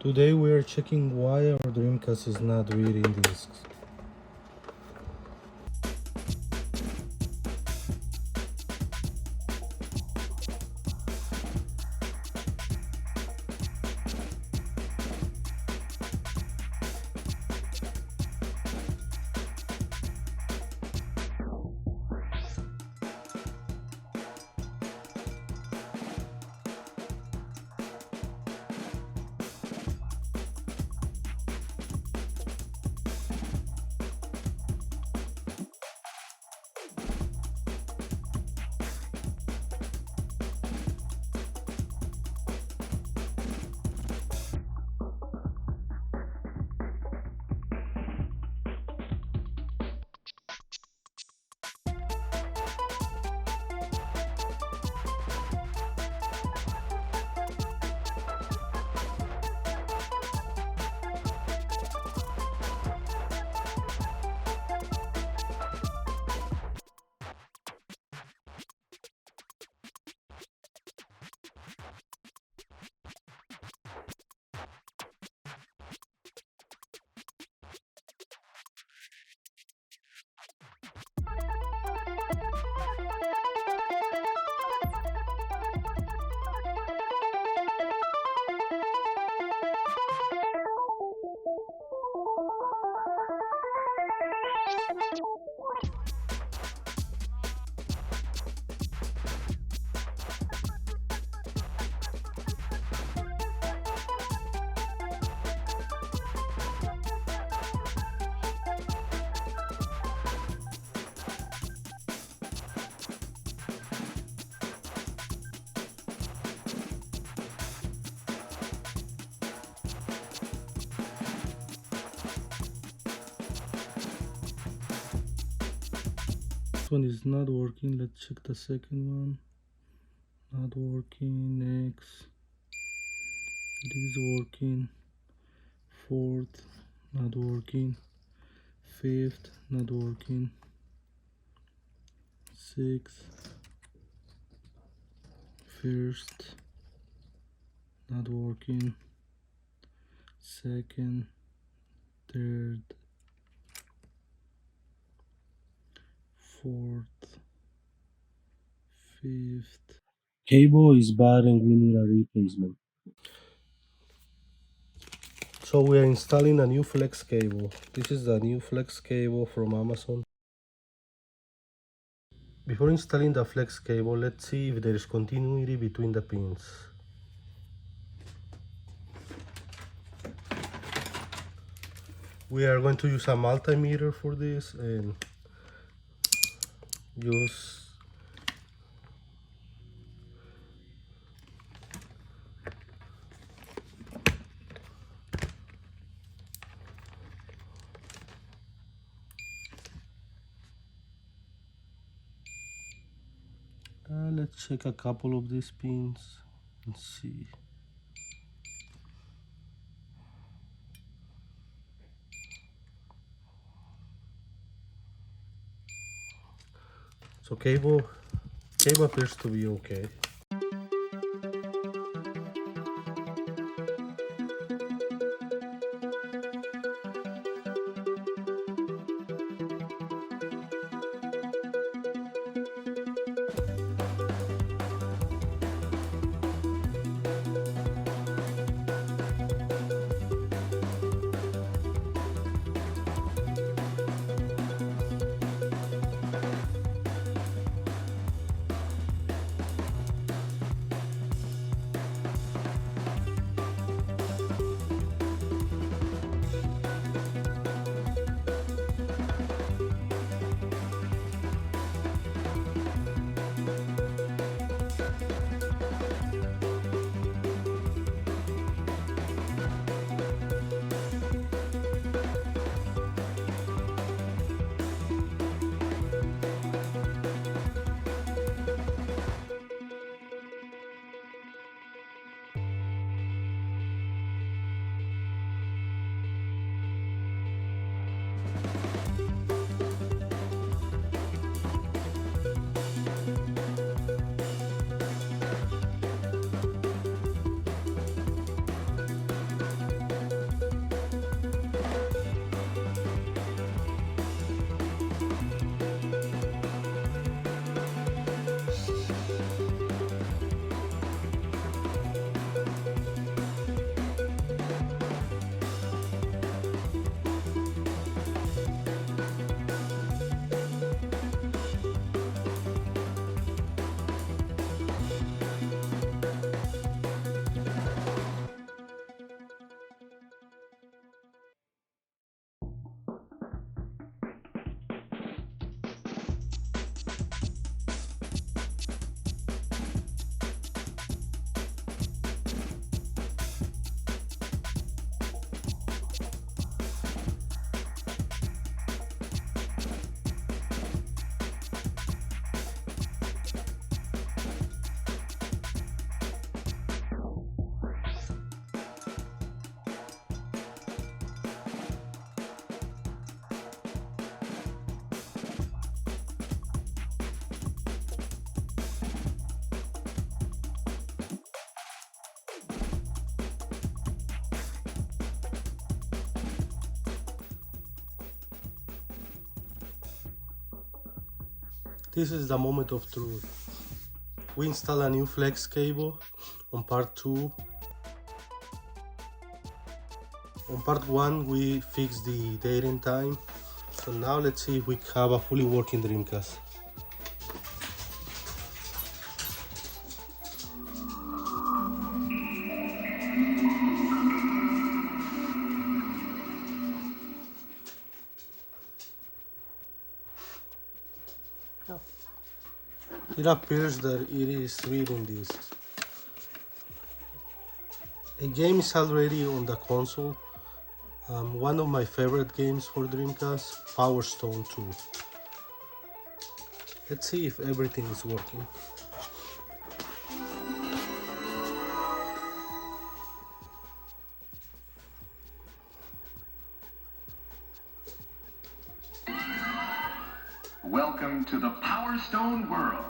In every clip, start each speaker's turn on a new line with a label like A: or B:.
A: Today we are checking why our Dreamcast is not reading discs. This one is not working. Let's check the second one. Not working. Next. It is working. Fourth, not working. Fifth, not working. Sixth. First, not working. Second, third, fourth, fifth. Cable is bad and we need a replacement. So we are installing a new flex cable. This is the new flex cable from Amazon. Before installing the flex cable, let's see if there is continuity between the pins. We are going to use a multimeter for this and use let's check a couple of these pins and see. So cable appears to be okay. This is the moment of truth. We install a new flex cable on part 2. On part 1 we fixed the date and time. So now let's see if we have a fully working Dreamcast. It appears that it is reading discs. A game is already on the console. One of my favorite games for Dreamcast, Power Stone 2. Let's see if everything is working.
B: Welcome to the Power Stone world.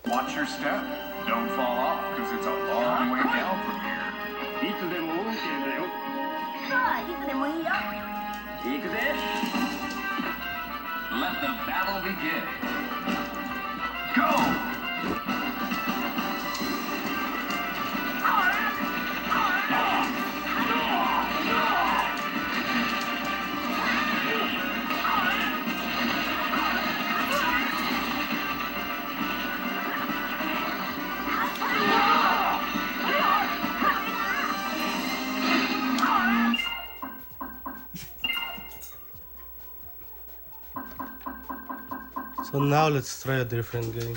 B: Watch your step. Don't fall off, because it's a long way down from here. いつでも OK だよ。さあ、いつでもいいよ。行くぜ。Let the battle begin. Go!
A: So now let's try a different game.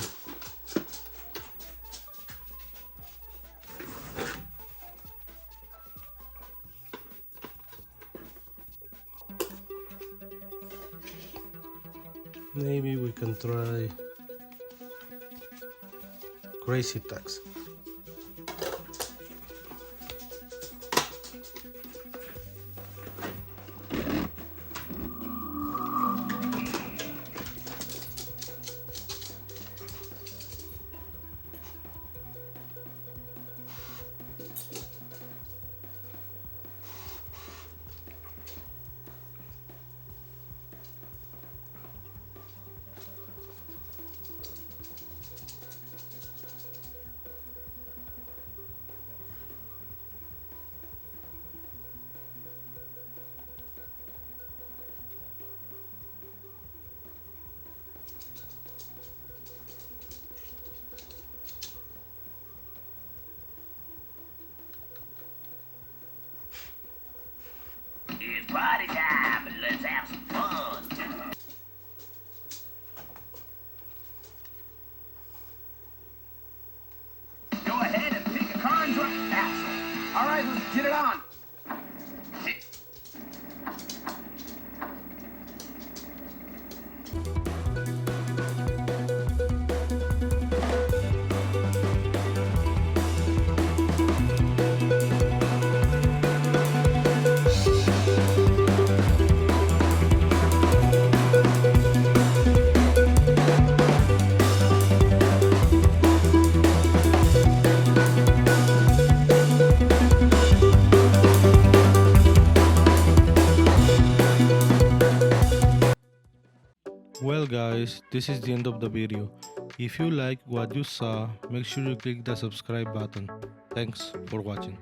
A: Maybe we can try Crazy Taxi.
B: It's party time, let's have some fun. Go ahead and pick a car and drive. Axel. All right, let's get it on.
A: Well guys, this is the end of the video. If you like what you saw, make sure you click the subscribe button. Thanks for watching.